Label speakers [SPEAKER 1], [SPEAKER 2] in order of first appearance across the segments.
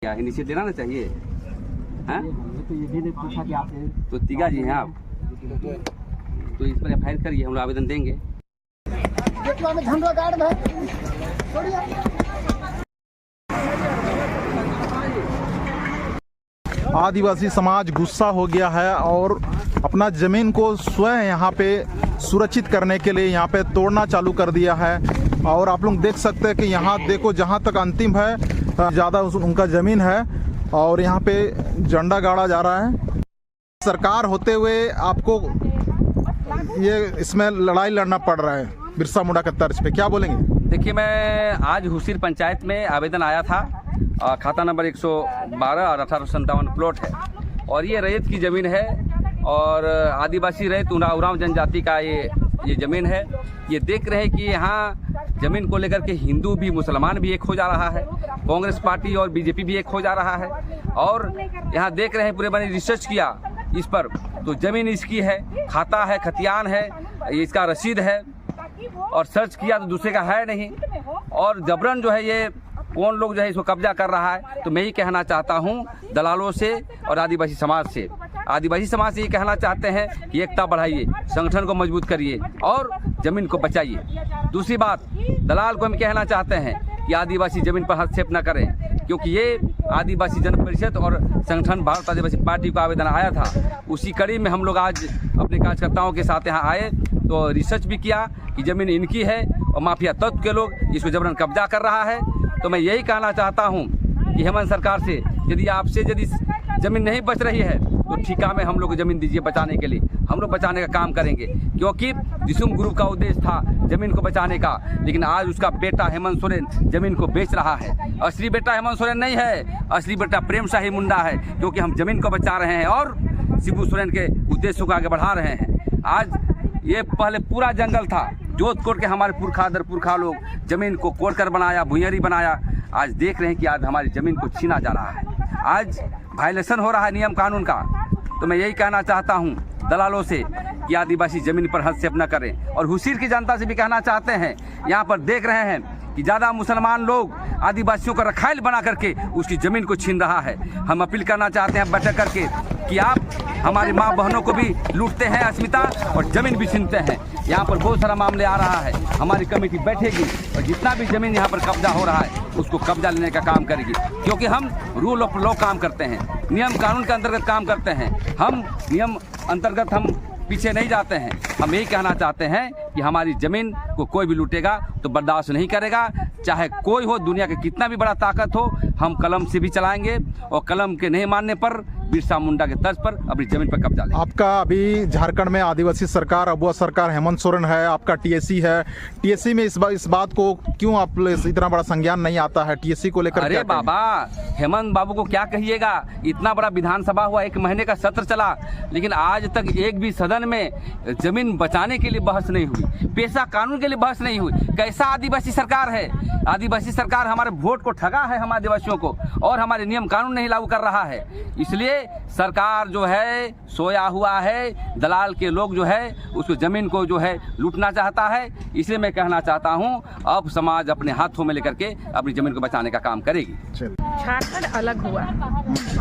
[SPEAKER 1] क्या? इनिशिएटिव लेना ना चाहिए। हैं?
[SPEAKER 2] तो ये भी नहीं पूछा कि आप
[SPEAKER 1] तो तिगा जी हैं आप, तो इस पर FIR करिए, हम लोग आवेदन देंगे।
[SPEAKER 3] आदिवासी समाज गुस्सा हो गया है और अपना ज़मीन को स्वयं यहाँ पे सुरक्षित करने के लिए यहाँ पे तोड़ना चालू कर दिया है। और आप लोग देख सकते हैं कि यहाँ देखो, जहाँ तक अंतिम है ज़्यादा उनका ज़मीन है और यहाँ पे झंडा गाड़ा जा रहा है। सरकार होते हुए आपको ये इसमें लड़ाई लड़ना पड़ रहा है बिरसा मुंडा के तर्ज पे, क्या बोलेंगे?
[SPEAKER 1] देखिए, मैं आज हुसीर पंचायत में आवेदन आया था, खाता नंबर 112 और 1857 प्लॉट है और ये रैयत की ज़मीन है और आदिवासी रैयत उरांव जनजाति का ये ज़मीन है। ये देख रहे हैं कि यहाँ ज़मीन को लेकर के हिंदू भी मुसलमान भी एक हो जा रहा है, कांग्रेस पार्टी और बीजेपी भी एक हो जा रहा है। और यहाँ देख रहे हैं, पूरे मैंने रिसर्च किया इस पर, तो ज़मीन इसकी है, खाता है, खतियान है, इसका रसीद है और सर्च किया तो दूसरे का है नहीं। और जबरन जो है ये कौन लोग जो है इसको कब्जा कर रहा है। तो मैं ही कहना चाहता हूँ दलालों से और आदिवासी समाज से, ये कहना चाहते हैं कि एकता बढ़ाइए, संगठन को मजबूत करिए और ज़मीन को बचाइए। दूसरी बात, दलाल को हम कहना चाहते हैं कि आदिवासी ज़मीन पर हस्तक्षेप न करें, क्योंकि ये आदिवासी जन परिषद और संगठन भारत आदिवासी पार्टी को आवेदन आया था, उसी कड़ी में हम लोग आज अपने कार्यकर्ताओं के साथ यहाँ आए तो रिसर्च भी किया कि ज़मीन इनकी है और माफिया तत्व के लोग इसको जबरन कब्जा कर रहा है। तो मैं यही कहना चाहता हूँ कि हेमंत सरकार से, यदि ज़मीन नहीं बच रही है तो ठिका में हम लोग को ज़मीन दीजिए बचाने के लिए, हम लोग बचाने का काम करेंगे। क्योंकि दिसुम ग्रुप का उद्देश्य था ज़मीन को बचाने का, लेकिन आज उसका बेटा हेमंत सोरेन ज़मीन को बेच रहा है। असली बेटा हेमंत सोरेन नहीं है, असली बेटा प्रेम शाही मुंडा है, क्योंकि हम ज़मीन को बचा रहे हैं और शिबू सोरेन के उद्देश्यों को आगे बढ़ा रहे हैं। आज ये पहले पूरा जंगल था, जोत कोट के हमारे पुरखा लोग ज़मीन को कोड़ कर बनाया, भुइयरी बनाया। आज देख रहे हैं कि आज हमारी ज़मीन को छीना जा रहा है, आज वायलेशन हो रहा है नियम कानून का। तो मैं यही कहना चाहता हूँ दलालों से कि आदिवासी ज़मीन पर हस्तक्षेप न करें। और हुसीर की जनता से भी कहना चाहते हैं, यहाँ पर देख रहे हैं कि ज़्यादा मुसलमान लोग आदिवासियों का रखाइल बना करके उसकी ज़मीन को छीन रहा है। हम अपील करना चाहते हैं बैठक करके कि आप हमारी माँ बहनों को भी लूटते हैं अस्मिता और ज़मीन भी छीनते हैं। यहाँ पर बहुत सारा मामले आ रहा है, हमारी कमेटी बैठेगी और जितना भी ज़मीन यहाँ पर कब्जा हो रहा है उसको कब्जा लेने का काम करेगी, क्योंकि हम रूल ऑफ लॉ काम करते हैं, नियम कानून के अंतर्गत काम करते हैं। हम नियम अंतर्गत हम पीछे नहीं जाते हैं। हम यही कहना चाहते हैं कि हमारी ज़मीन को कोई भी लूटेगा तो बर्दाश्त नहीं करेगा, चाहे कोई हो, दुनिया के कितना भी बड़ा ताकत हो, हम कलम से भी चलाएंगे और कलम के नहीं मानने पर बिरसा मुंडा के तर्ज पर अपनी ज़मीन पर कब्जा लेंगे।
[SPEAKER 3] आपका अभी झारखंड में आदिवासी सरकार, अबुआ सरकार, हेमंत सोरेन है, आपका TSC है। TSC में इस बात को क्यों आप इतना बड़ा संज्ञान नहीं आता है TSC को लेकर?
[SPEAKER 1] अरे बाबा, हेमंत बाबू को क्या कहिएगा, इतना बड़ा विधानसभा हुआ, 1 महीने का सत्र चला, लेकिन आज तक एक भी सदन में ज़मीन बचाने के लिए बहस नहीं हुई, पेशा कानून के लिए बहस नहीं हुई। कैसा आदिवासी सरकार है? आदिवासी सरकार हमारे वोट को ठगा है, हम आदिवासियों को, और हमारे नियम कानून नहीं लागू कर रहा है। इसलिए सरकार जो है सोया हुआ है, दलाल के लोग जो है उसको ज़मीन को जो है लूटना चाहता है। इसलिए मैं कहना चाहता हूँ अब समाज अपने हाथों में लेकर के अपनी ज़मीन को बचाने का काम करेगी।
[SPEAKER 4] झारखंड अलग हुआ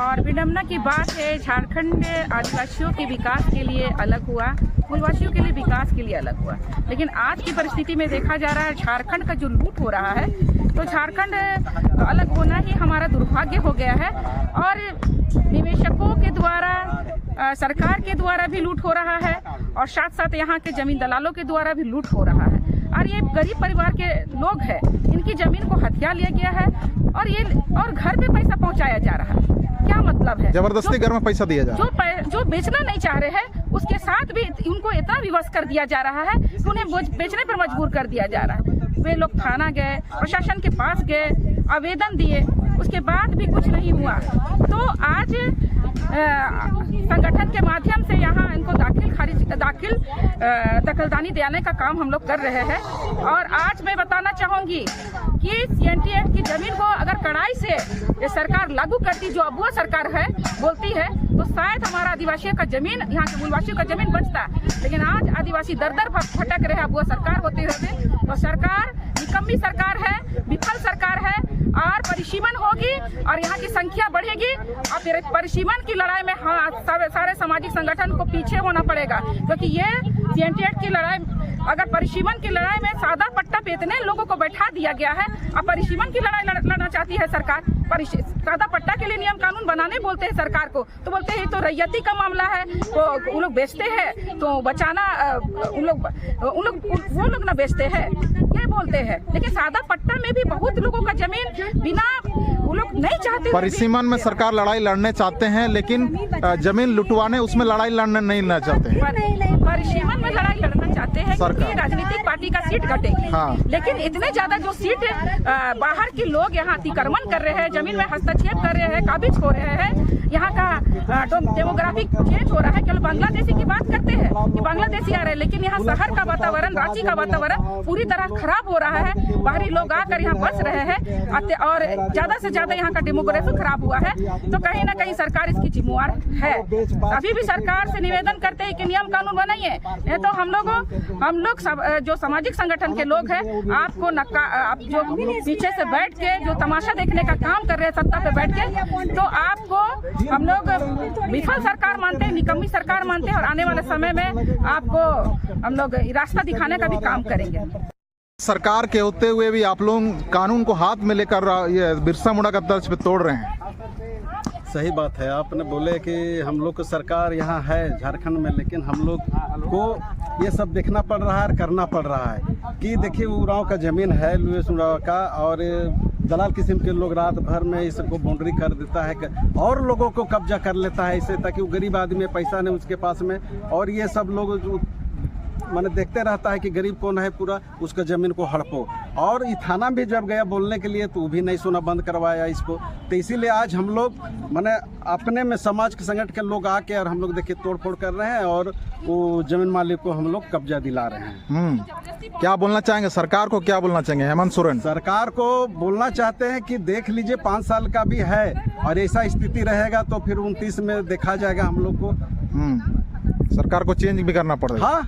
[SPEAKER 4] और विडम्बना की बात है, झारखंड आदिवासियों के विकास के लिए अलग हुआ, मूलवासियों के लिए विकास के लिए अलग हुआ। लेकिन आज की परिस्थिति में देखा जा रहा है झारखंड का जो लूट हो रहा है, तो झारखंड अलग होना ही हमारा दुर्भाग्य हो गया है। और निवेशकों के द्वारा, सरकार के द्वारा भी लूट हो रहा है और साथ साथ यहाँ के जमीन दलालों के द्वारा भी लूट हो रहा है। और ये गरीब परिवार के लोग हैं, इनकी जमीन को हथिया लिया गया है और घर पे पैसा पहुँचाया जा रहा है। क्या मतलब है?
[SPEAKER 3] जबरदस्ती घर में पैसा दिया जा रहा है।
[SPEAKER 4] जो बेचना नहीं चाह रहे हैं उसके साथ भी उनको इतना विवश कर दिया जा रहा है कि उन्हें बेचने पर मजबूर कर दिया जा रहा है। वे लोग थाना गए, प्रशासन के पास गए, आवेदन दिए, उसके बाद भी कुछ नहीं हुआ। तो आज संगठन के माध्यम से यहाँ इनको दखलदानी दिलाने का काम हम लोग कर रहे हैं। और आज मैं बताना चाहूँगी कि CNT एक्ट की जमीन को अगर कड़ाई से ये सरकार लागू करती, जो अबुआ सरकार है बोलती है, तो शायद हमारा आदिवासियों का जमीन, यहाँ के मूलवासियों का जमीन बचता। लेकिन आज आदिवासी दर दर भटक रहे, अबुआ सरकार होते रहते। तो सरकार निकम्मी सरकार है, विफल सरकार है। और परिसीमन होगी और यहाँ की संख्या बढ़ेगी और फिर परिसीमन की लड़ाई में हाँ सारे सामाजिक संगठन को पीछे होना पड़ेगा, क्योंकि ये CNTAT की लड़ाई, अगर परिसीमन की लड़ाई में सादा पट्टा पे इतने लोगों को बैठा दिया गया है, अब परिसीमन की लड़ाई लड़ना चाहती है सरकार। सादा पट्टा के लिए नियम कानून बनाने बोलते हैं सरकार को, तो बोलते हैं तो रैयती का मामला है, तो वो लोग बेचते हैं तो बचाना वो लोग ना बेचते हैं, ये बोलते हैं। लेकिन सादा पट्टा में भी बहुत लोगों का जमीन बिना वो लोग नहीं चाहते।
[SPEAKER 3] परिसीमन में सरकार लड़ाई लड़ने चाहते हैं, लेकिन जमीन लुटवाने उसमें लड़ाई लड़ने नहीं चाहते हैं।
[SPEAKER 4] परिसीमन में लड़ाई लड़ना चाहते हैं क्योंकि राजनीतिक पार्टी का सीट घटेगी।
[SPEAKER 3] हाँ।
[SPEAKER 4] लेकिन इतने ज्यादा जो सीट बाहर के लोग यहाँ अतिक्रमण कर रहे हैं, जमीन में हस्तक्षेप कर रहे हैं, काबिज हो रहे हैं, यहाँ का डेमोग्राफिक चेंज हो रहा है। केवल बांग्लादेशी की बात करते हैं कि बांग्लादेशी आ रहे हैं, लेकिन यहाँ शहर का वातावरण, रांची का वातावरण पूरी तरह खराब हो रहा है। बाहरी लोग आकर यहाँ बस रहे हैं और ज्यादा से ज्यादा यहाँ का डेमोग्राफी खराब हुआ है, तो कहीं ना कहीं सरकार इसकी जिम्मेवार है। अभी भी सरकार से निवेदन करते हैं कि नियम कानून बनाइए, नहीं तो हम लोग जो सामाजिक संगठन के लोग हैं, आपको आप जो पीछे से बैठ के जो तमाशा देखने का काम कर रहे हैं सत्ता पे बैठ के, तो आपको हम लोग विफल सरकार मानते हैं, निकम्मी सरकार मानते हैं, और आने वाले समय में आपको हम लोग रास्ता दिखाने का भी काम करेंगे।
[SPEAKER 3] सरकार के होते हुए भी आप लोग कानून को हाथ में लेकर ये बिरसा मुंडा का तर्ज पे तोड़ रहे हैं।
[SPEAKER 5] सही बात है, आपने बोले कि हम लोग को सरकार यहाँ है झारखंड में, लेकिन हम लोग को ये सब देखना पड़ रहा है, करना पड़ रहा है कि देखिए उरांव का ज़मीन है, लुइस उरांव का, और दलाल किस्म के लोग रात भर में इसको बाउंड्री कर देता है और लोगों को कब्जा कर लेता है इसे, ताकि वो गरीब आदमी पैसा नहीं उसके पास में, और ये सब लोग जो मैंने देखते रहता है कि गरीब कौन है, पूरा उसका ज़मीन को हड़पो। और ये थाना भी जब गया बोलने के लिए तो वो भी नहीं सुना, बंद करवाया इसको। तो इसीलिए आज हम लोग मैंने अपने में समाज के संगठन के लोग आके और हम लोग देखिए तोड़ फोड़ कर रहे हैं और वो जमीन मालिक को हम लोग कब्जा दिला रहे हैं।
[SPEAKER 3] क्या बोलना चाहेंगे सरकार को, क्या बोलना चाहेंगे हेमंत सोरेन?
[SPEAKER 5] सरकार को बोलना चाहते हैं कि देख लीजिए 5 साल का भी है और ऐसा स्थिति रहेगा तो फिर 29 में देखा जाएगा हम लोग को।
[SPEAKER 3] सरकार को चेंज भी करना पड़ेगा।
[SPEAKER 5] हाँ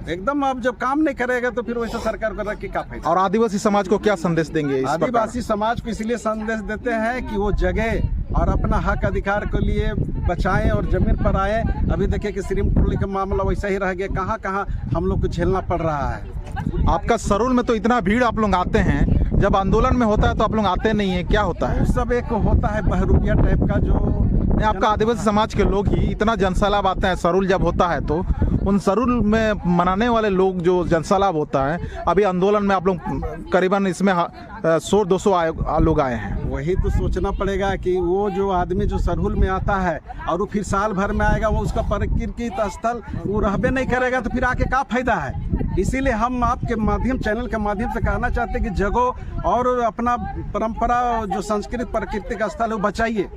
[SPEAKER 5] एकदम, अब जब काम नहीं करेगा तो फिर वैसा सरकार को रख के क्या फायदा।
[SPEAKER 3] और आदिवासी समाज को क्या संदेश देंगे?
[SPEAKER 5] आदिवासी समाज को इसलिए संदेश देते हैं कि वो जगह और अपना हक अधिकार के लिए बचाएं और जमीन पर आए। अभी देखिए कि श्रीमपुर का मामला वैसा ही रह गया, कहाँ कहाँ हम लोग को झेलना पड़ रहा है।
[SPEAKER 3] आपका सरूल में तो इतना भीड़ आप लोग आते हैं, जब आंदोलन में होता है तो आप लोग आते नहीं है, क्या होता है?
[SPEAKER 5] सब एक होता है बहरूपिया टाइप का, जो
[SPEAKER 3] आपका आदिवासी समाज के लोग ही इतना जनसैलाब आते हैं सरूल जब होता है, तो उन सरूल में मनाने वाले लोग जो जनसैलाब होता है, अभी आंदोलन में आप लोग करीबन इसमें 100-200 लोग आए हैं।
[SPEAKER 5] वही तो सोचना पड़ेगा कि वो जो आदमी जो सरूल में आता है और वो फिर साल भर में आएगा, वो उसका प्रकृति स्थल वो रहबे नहीं करेगा तो फिर आके क्या फायदा है। इसीलिए हम आपके माध्यम, चैनल के माध्यम से कहना चाहते हैं कि जगह और अपना परंपरा जो संस्कृत प्राकृतिक स्थल है वो बचाइए।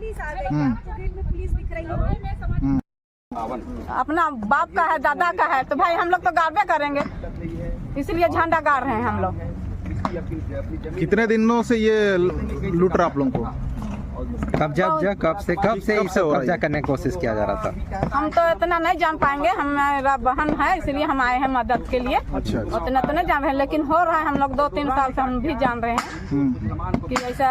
[SPEAKER 6] अपना बाप का है, दादा का है, तो भाई हम लोग तो गाड़बे करेंगे, इसलिए झंडा गाड़ रहे हैं हम लोग।
[SPEAKER 3] कितने दिनों से ये लूट रहा आप लोगों को?
[SPEAKER 2] कब से कब्जा करने की कोशिश किया जा रहा था?
[SPEAKER 6] हम तो इतना नहीं जान पाएंगे, हमारा बहन है इसलिए हम आए हैं मदद के लिए।
[SPEAKER 3] अच्छा।
[SPEAKER 6] उतना तो नहीं जान रहे, लेकिन हो रहा है, हम लोग 2-3 साल से हम भी जान रहे हैं कि ऐसा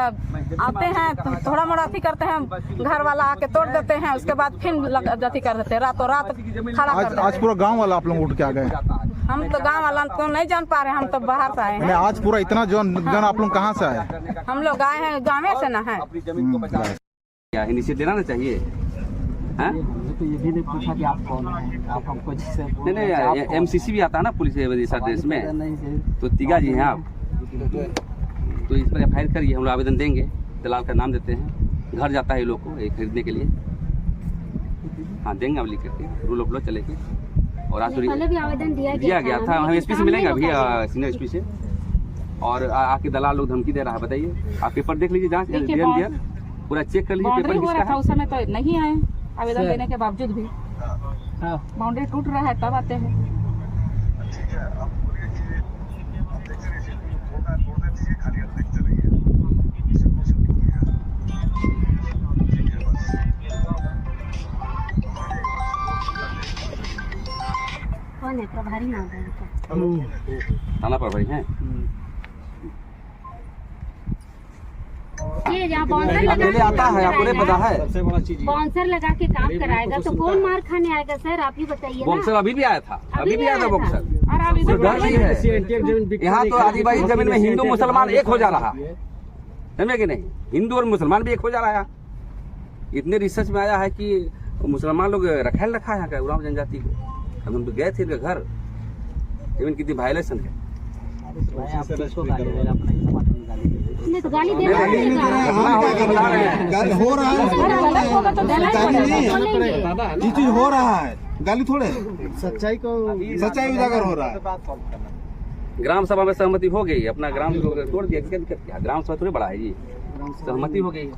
[SPEAKER 6] आते हैं तो थोड़ा मोड़ा अथी करते हैं, घर वाला आके तोड़ देते हैं, उसके बाद फिर अथी कर देते हैं, रातों रात खड़ा कर देते हैं।
[SPEAKER 3] आज पूरा गाँव वाला आप लोग उठ के आ गए?
[SPEAKER 6] हम तो गाँव वाला को नहीं जान पा रहे हैं, हम तो बाहर से आए हैं।
[SPEAKER 3] आज पूरा इतना जन आप लोग कहाँ से आए?
[SPEAKER 6] हम लोग आए हैं गाँव से ना है।
[SPEAKER 1] क्या इनिशिएटिव देना चाहिए?
[SPEAKER 2] तो ये भी नहीं पूछा कि आप कौन हैं, आप हमको जिससे
[SPEAKER 1] नहीं, MCC भी आता है ना पुलिस ड्रेस में, तो तिगा जी हैं आप, तो इस पर FIR करिए, हम लोग आवेदन देंगे, दलाल का नाम देते हैं, घर जाता है लोग को ये खरीदने के लिए। हाँ देंगे, अब लिख करके रूल ऑफ लॉ चलेगी। और आज
[SPEAKER 7] पहले भी आवेदन दिया
[SPEAKER 1] गया था, हम SP से मिलेंगे अभी, सीनियर SP से, और आके दलाल लोग धमकी दे रहा है। बताइए, आप पेपर देख लीजिए, जांच पूरा चेक कर लीजिए पेपर किसका है।
[SPEAKER 4] उस समय तो नहीं आए आवेदन देने के बावजूद भी, बाउंड्री टूट रहा है तब आते हैं।
[SPEAKER 7] कौन है प्रभारी? नाम है
[SPEAKER 1] थाना प्रभारी हैं।
[SPEAKER 7] ये जहाँ बाउंसर लगा
[SPEAKER 1] अकेले आता है, आपको नहीं पता है?
[SPEAKER 7] बाउंसर लगा के काम कराएगा तो कौन मार खाने आएगा सर, आप ही बताइए ना।
[SPEAKER 1] बॉक्सर अभी भी आया था, अभी भी आया था बॉक्सर।
[SPEAKER 4] और आप इधर
[SPEAKER 1] डर नहीं है। यहाँ तो आदिवासी जमीन में हिंदू मुसलमान एक हो जा रहा है, समझे कि नहीं? हिंदू और मुसलमान भी एक हो जा रहा है। इतने रिसर्च में आया है कि मुसलमान लोग रखेल रखा है यहाँ का उरांव जनजाति को। हम गए थे इनके घर, जमीन कितनी वायलेशन है।
[SPEAKER 7] नहीं तो गाली देना पड़ेगा।
[SPEAKER 8] हो रहा है, चीज हो रहा है, गाली थोड़े, सच्चाई उजागर हो रहा है।
[SPEAKER 1] ग्राम सभा में सहमति हो गई, अपना ग्राम तोड़ दिया, क्या दिक्कत क्या? ग्राम सभा थोड़ी बड़ा है जी, सहमति हो गई।